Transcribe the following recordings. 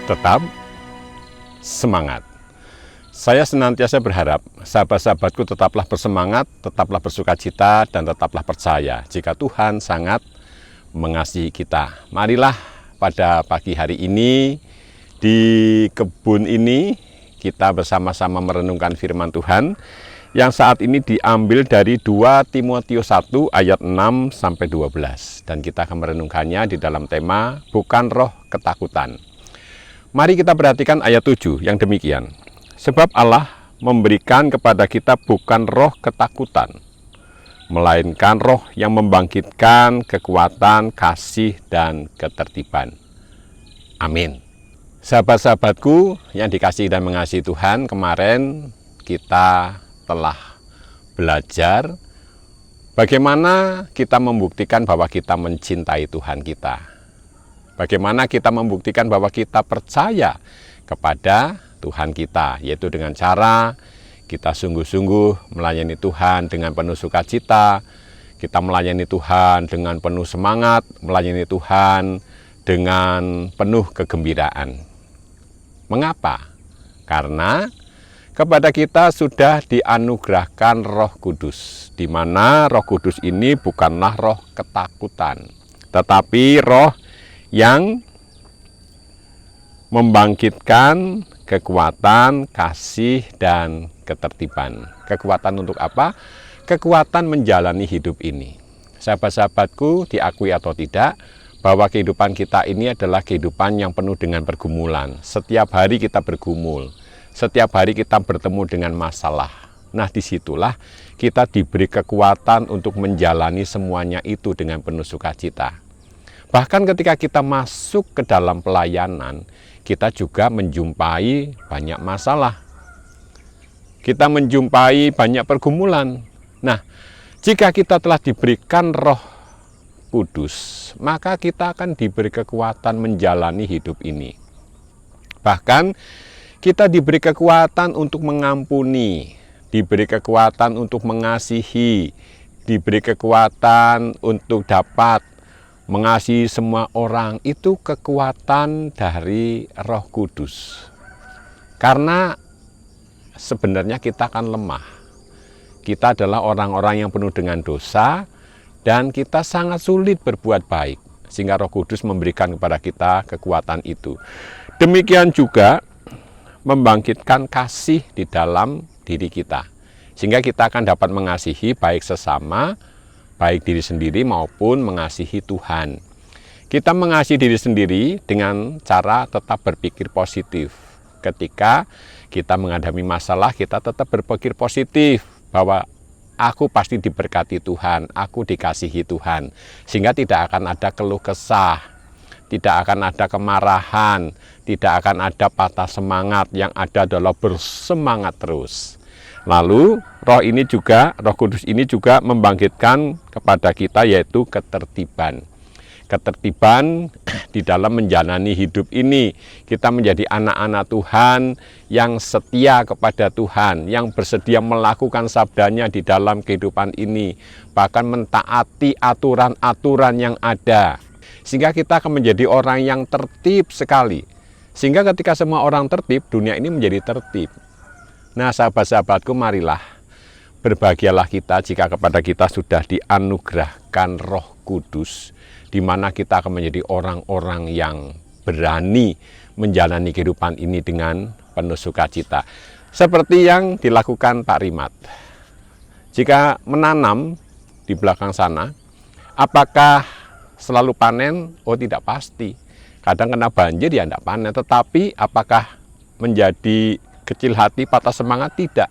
tetap semangat. Saya senantiasa berharap sahabat-sahabatku tetaplah bersemangat, tetaplah bersukacita, dan tetaplah percaya jika Tuhan sangat mengasihi kita. Marilah pada pagi hari ini di kebun ini kita bersama-sama merenungkan firman Tuhan yang saat ini diambil dari 2 Timotius 1 ayat 6 sampai 12, dan kita akan merenungkannya di dalam tema bukan roh ketakutan. Mari kita perhatikan ayat 7 yang demikian. Sebab Allah memberikan kepada kita bukan roh ketakutan, melainkan roh yang membangkitkan kekuatan, kasih, dan ketertiban. Amin. Sahabat-sahabatku yang dikasihi dan mengasihi Tuhan, kemarin kita telah belajar bagaimana kita membuktikan bahwa kita mencintai Tuhan kita. Bagaimana kita membuktikan bahwa kita percaya kepada Tuhan kita, yaitu dengan cara kita sungguh-sungguh melayani Tuhan dengan penuh sukacita, kita melayani Tuhan dengan penuh semangat, melayani Tuhan dengan penuh kegembiraan. Mengapa? Karena kepada kita sudah dianugerahkan Roh Kudus, di mana Roh Kudus ini bukanlah roh ketakutan, tetapi roh yang membangkitkan kekuatan, kasih, dan ketertiban. Kekuatan untuk apa? Kekuatan menjalani hidup ini. Sahabat-sahabatku, diakui atau tidak, bahwa kehidupan kita ini adalah kehidupan yang penuh dengan pergumulan. Setiap hari kita bergumul. Setiap hari kita bertemu dengan masalah. Nah, disitulah kita diberi kekuatan untuk menjalani semuanya itu dengan penuh sukacita. Bahkan ketika kita masuk ke dalam pelayanan, kita juga menjumpai banyak masalah. Kita menjumpai banyak pergumulan. Nah, jika kita telah diberikan Roh Kudus, maka kita akan diberi kekuatan menjalani hidup ini. Bahkan kita diberi kekuatan untuk mengampuni, diberi kekuatan untuk mengasihi, diberi kekuatan untuk dapat mengasihi semua orang. Itu kekuatan dari Roh Kudus. Karena sebenarnya kita akan lemah. Kita adalah orang-orang yang penuh dengan dosa dan kita sangat sulit berbuat baik. Sehingga Roh Kudus memberikan kepada kita kekuatan itu. Demikian juga membangkitkan kasih di dalam diri kita. Sehingga kita akan dapat mengasihi baik sesama, baik diri sendiri maupun mengasihi Tuhan. Kita mengasihi diri sendiri dengan cara tetap berpikir positif. Ketika kita menghadapi masalah, kita tetap berpikir positif bahwa aku pasti diberkati Tuhan, aku dikasihi Tuhan. Sehingga tidak akan ada keluh kesah, tidak akan ada kemarahan, tidak akan ada patah semangat, yang ada adalah bersemangat terus. Lalu Roh Kudus ini juga membangkitkan kepada kita yaitu ketertiban. Ketertiban di dalam menjalani hidup ini. Kita menjadi anak-anak Tuhan yang setia kepada Tuhan, yang bersedia melakukan sabdanya di dalam kehidupan ini, bahkan mentaati aturan-aturan yang ada. Sehingga kita akan menjadi orang yang tertib sekali. Sehingga ketika semua orang tertib, dunia ini menjadi tertib. Nah, sahabat-sahabatku, marilah berbahagialah kita jika kepada kita sudah dianugerahkan Roh Kudus, di mana kita akan menjadi orang-orang yang berani menjalani kehidupan ini dengan penuh sukacita. Seperti yang dilakukan Pak Rimat. Jika menanam di belakang sana, apakah selalu panen? Oh, tidak pasti. Kadang kena banjir ya tidak panen, tetapi apakah menjadi kecil hati, patah semangat? Tidak.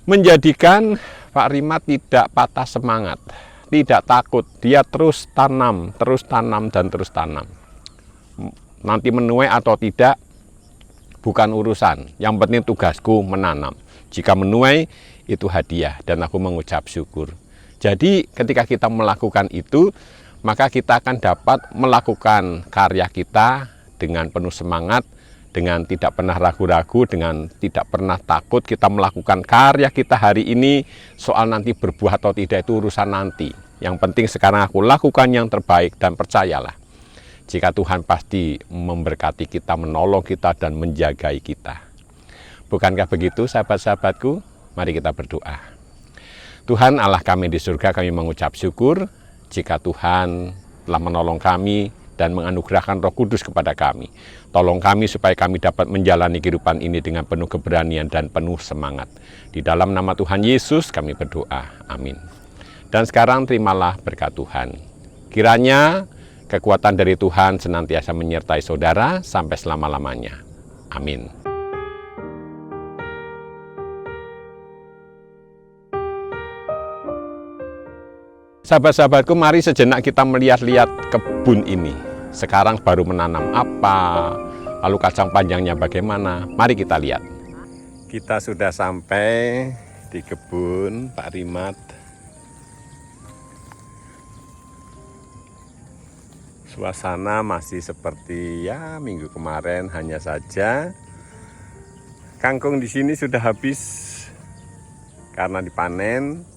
Menjadikan Pak Rimat tidak patah semangat, tidak takut. Dia terus tanam, dan terus tanam. Nanti menuai atau tidak bukan urusan. Yang penting tugasku menanam. Jika menuai itu hadiah dan aku mengucap syukur. Jadi ketika kita melakukan itu, maka kita akan dapat melakukan karya kita dengan penuh semangat, dengan tidak pernah ragu-ragu, dengan tidak pernah takut. Kita melakukan karya kita hari ini, soal nanti berbuah atau tidak itu urusan nanti. Yang penting sekarang aku lakukan yang terbaik, dan percayalah, Jika Tuhan pasti memberkati kita, menolong kita, dan menjagai kita. Bukankah begitu sahabat-sahabatku? Mari kita berdoa. Tuhan Allah kami di surga, kami mengucap syukur jika Tuhan telah menolong kami dan menganugerahkan Roh Kudus kepada kami. Tolong kami supaya kami dapat menjalani kehidupan ini dengan penuh keberanian dan penuh semangat. Di dalam nama Tuhan Yesus kami berdoa. Amin. Dan sekarang terimalah berkat Tuhan. Kiranya kekuatan dari Tuhan senantiasa menyertai saudara sampai selama-lamanya. Amin. Sahabat-sahabatku, mari sejenak kita melihat-lihat kebun ini. Sekarang baru menanam apa, lalu kacang panjangnya bagaimana. Mari kita lihat. Kita sudah sampai di kebun Pak Rimat. Suasana masih seperti ya minggu kemarin, hanya saja kangkung di sini sudah habis karena dipanen.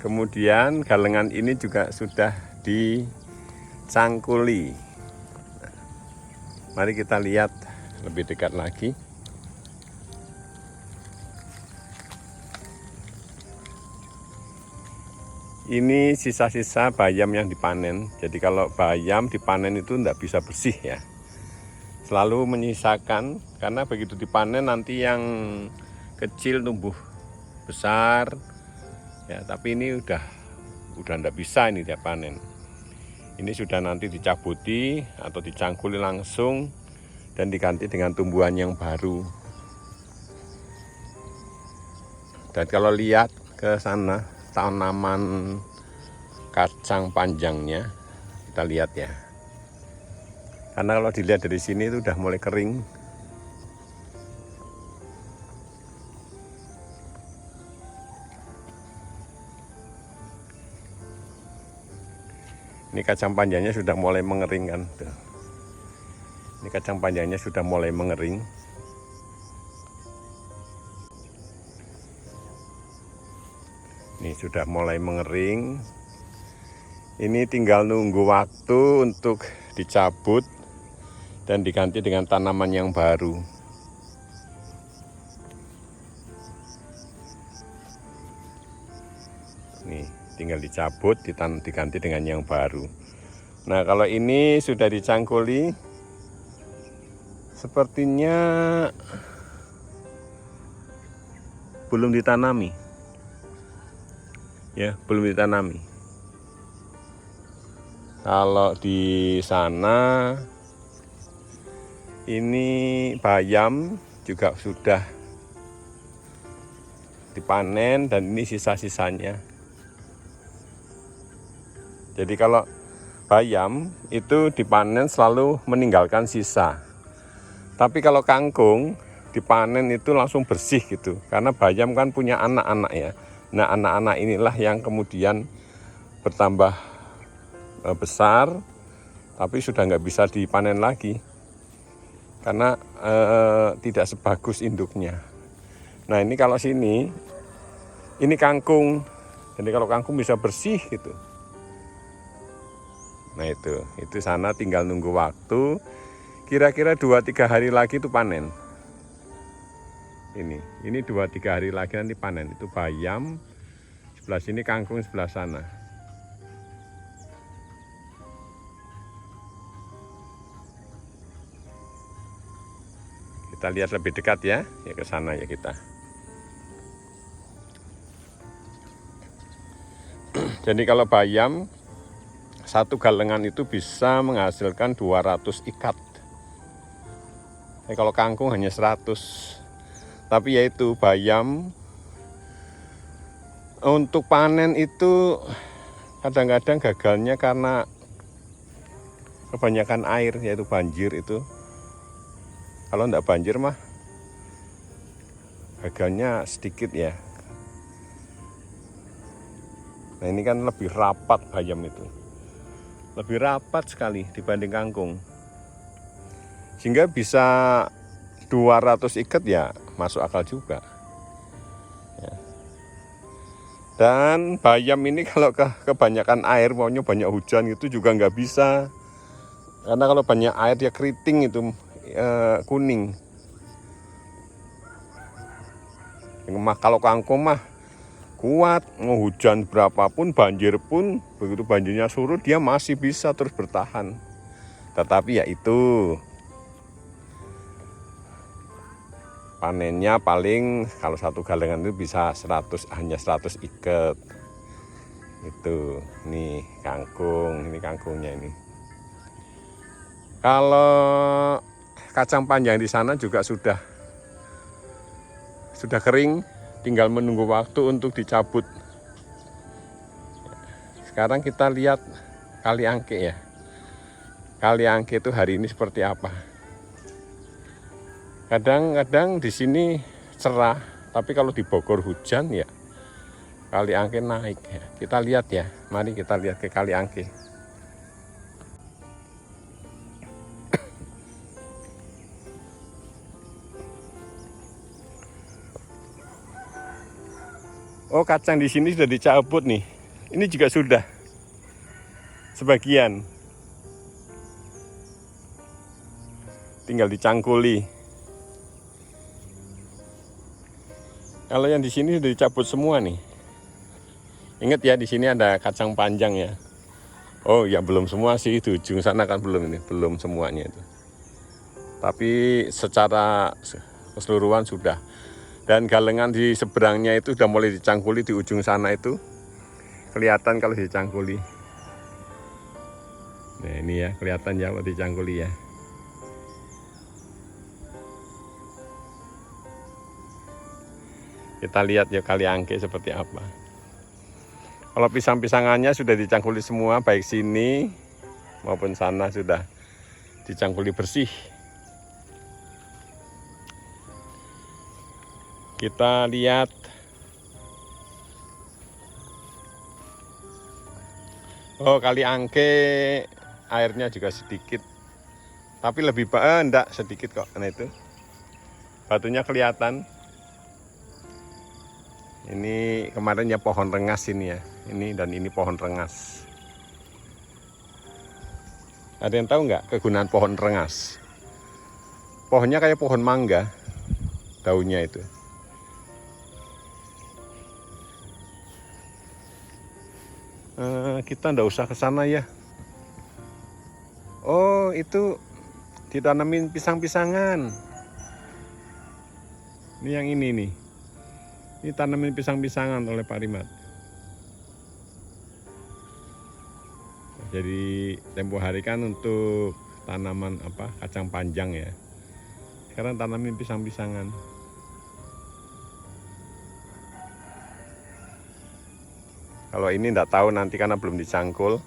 Kemudian galengan ini juga sudah dicangkuli. Mari kita lihat lebih dekat lagi. Ini sisa-sisa bayam yang dipanen. Jadi kalau bayam dipanen itu tidak bisa bersih ya. Selalu menyisakan, karena begitu dipanen nanti yang kecil tumbuh besar. Ya, tapi ini udah enggak bisa ini dia panen. Ini sudah nanti dicabuti atau dicangkuli langsung dan diganti dengan tumbuhan yang baru. Dan kalau lihat ke sana tanaman kacang panjangnya, kita lihat ya. Karena kalau dilihat dari sini itu udah mulai kering. Ini kacang panjangnya sudah mulai mengering kan. Tuh. Ini kacang panjangnya sudah mulai mengering. Ini sudah mulai mengering. Ini tinggal nunggu waktu untuk dicabut dan diganti dengan tanaman yang baru. Nih. Tinggal dicabut, diganti dengan yang baru. Nah, kalau ini sudah dicangkuli, sepertinya belum ditanami. Ya, belum ditanami. Kalau di sana, ini bayam juga sudah dipanen dan ini sisa-sisanya. Jadi kalau bayam itu dipanen selalu meninggalkan sisa. Tapi kalau kangkung dipanen itu langsung bersih gitu. Karena bayam kan punya anak-anak ya. Nah anak-anak inilah yang kemudian bertambah besar. Tapi sudah nggak bisa dipanen lagi. Karena tidak sebagus induknya. Nah ini kalau sini, ini kangkung. Jadi kalau kangkung bisa bersih gitu. Nah itu sana tinggal nunggu waktu, kira-kira 2-3 hari lagi itu panen. Ini 2-3 hari lagi nanti panen. Itu bayam, sebelah sini kangkung, sebelah sana. Kita lihat lebih dekat ya ke sana ya kita. Jadi kalau bayam, satu galengan itu bisa menghasilkan 200 ikat. Kalau kangkung hanya 100. Tapi yaitu bayam untuk panen itu kadang-kadang gagalnya karena kebanyakan air, yaitu banjir itu. Kalau enggak banjir mah gagalnya sedikit ya. Nah ini kan lebih rapat bayam itu. Lebih rapat sekali dibanding kangkung. Sehingga bisa 200 ikat ya masuk akal juga. Ya. Dan bayam ini kalau kebanyakan air, maunya banyak hujan itu juga nggak bisa Karena kalau banyak air dia keriting itu kuning. Kalau kangkung mah kuat, mau hujan berapapun, banjir pun, begitu banjirnya surut dia masih bisa terus bertahan. Tetapi ya itu panennya paling kalau satu galengan itu bisa hanya 100 ikat. Itu nih kangkung, ini kangkungnya ini. Kalau kacang panjang di sana juga sudah kering, tinggal menunggu waktu untuk dicabut. Sekarang kita lihat Kali Angke ya. Kali Angke itu hari ini seperti apa? Kadang-kadang di sini cerah, tapi kalau di Bogor hujan ya Kali Angke naik ya. Kita lihat ya, mari kita lihat ke Kali Angke. Oh, kacang di sini sudah dicabut nih. Ini juga sudah sebagian. Tinggal dicangkuli. Kalau yang di sini sudah dicabut semua nih. Ingat ya, di sini ada kacang panjang ya. Oh ya, belum semua sih, di ujung sana kan belum ini, belum semuanya itu. Tapi secara keseluruhan sudah. Dan galengan di seberangnya itu sudah mulai dicangkuli di ujung sana itu. Kelihatan kalau dicangkuli. Nah ini ya, kelihatan ya kalau dicangkuli ya. Kita lihat ya Kali Angke seperti apa. Kalau pisang-pisangannya sudah dicangkuli semua, baik sini maupun sana sudah dicangkuli bersih. Kita lihat Kali Angke airnya juga sedikit, tapi lebih enggak sedikit kok. Nah itu batunya kelihatan. Ini kemarin ya pohon rengas ini ya, ini dan ini pohon rengas. Ada yang tahu nggak kegunaan pohon rengas? Pohonnya kayak pohon mangga, daunnya itu. Kita nggak usah ke sana ya. Oh, itu ditanamin pisang-pisangan. Ini yang ini nih. Ini tanamin pisang-pisangan oleh Pak Rimat. Jadi tempo hari kan untuk tanaman kacang panjang ya. Sekarang tanamin pisang-pisangan. Kalau ini enggak tahu nanti karena belum dicangkul.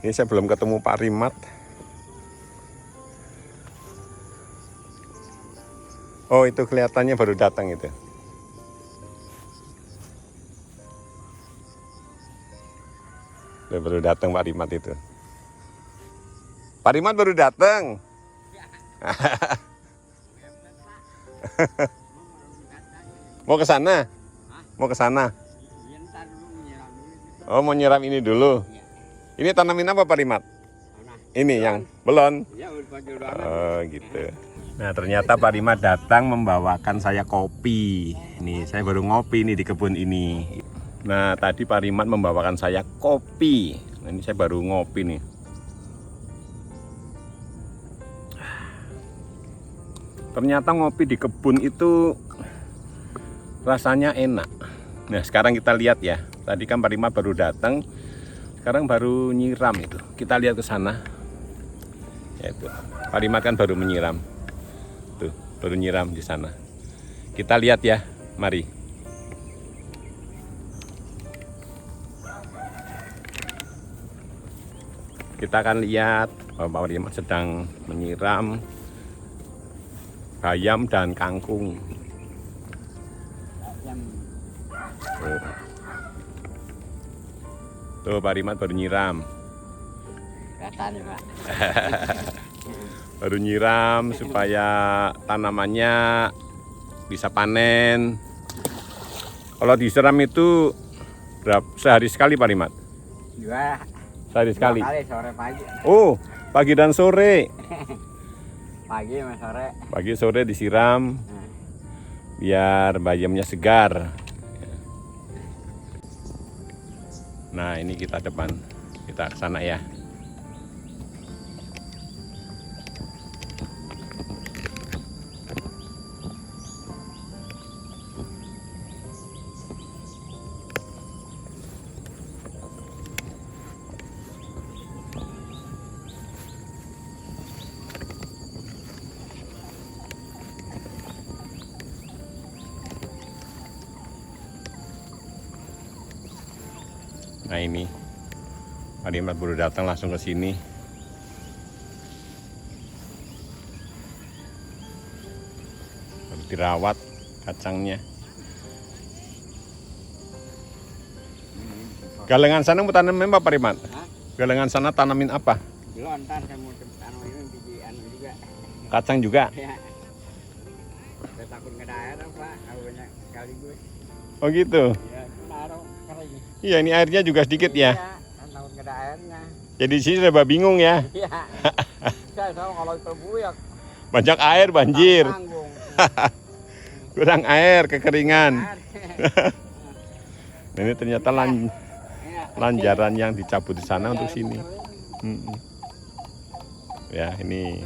Ini saya belum ketemu Pak Rimat. Oh, itu kelihatannya baru datang itu. Baru datang Pak Rimat itu. Pak Rimat baru datang. Mau ke sana? Mau ke sana? Oh, mau nyiram ini dulu. Ini tanamin apa Pak Rimat? Ini yang belon. Oh, gitu. Nah, ternyata Pak Rimat datang membawakan saya kopi. Ini saya baru ngopi nih di kebun ini. Nah, tadi Pak Rimat membawakan saya kopi. Nah, ini saya baru ngopi nih. Ternyata ngopi di kebun itu rasanya enak. Nah, sekarang kita lihat ya. Tadi kan Pak Rimat baru datang, sekarang baru nyiram itu. Kita lihat ke sana. Ya itu. Pak Rimat kan baru menyiram. Tuh, baru nyiram di sana. Kita lihat ya, mari. Kita akan lihat bahwa Pak Rimat sedang menyiram bayam dan kangkung. Tuh Pak Rimat baru nyiram. Baru nyiram supaya tanamannya bisa panen. Kalau disiram itu sehari sekali Pak Rimat? Juga Sehari sekali. 2 kali, sore pagi. Oh, pagi dan sore. Pagi sama sore. Pagi sore disiram biar bayamnya segar. Nah, ini kita depan. Kita ke sana ya. Nah, ini Pak Rimat baru datang langsung ke sini. Harus dirawat kacangnya. Galengan sana mau tanamin apa Pak Rimat? Galengan sana tanamin apa? Belum, ntar saya mau tanam ini biji anu juga. Kacang juga? Ya. Saya takut nggak ada air apa, kalau banyak sekaligus. Oh gitu? Ya, naruh kering. Iya, ini airnya juga sedikit ya? Iya, takut nggak ada airnya. Jadi di sini serba bingung ya? Iya. Saya tahu kalau kelebu ya Banyak air banjir, tanggung. kurang air, kekeringan. Air. Nah, ini ternyata Iya. lanjaran yang dicabut di sana untuk sini. Kering. Ya, ini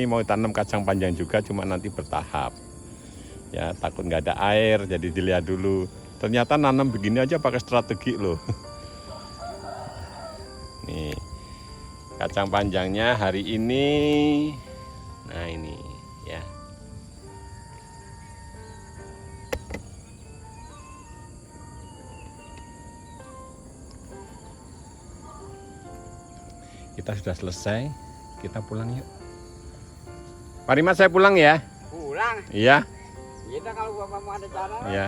mau tanam kacang panjang juga, cuma nanti bertahap. Ya, takut nggak ada air, jadi dilihat dulu. Ternyata nanam begini aja pakai strategi loh. Nih, kacang panjangnya hari ini. Nah, ini ya. Kita sudah selesai, kita pulang yuk. Pak Rimat, saya pulang ya? Pulang. Iya, Kita kalau bapak mau ada cara. iya.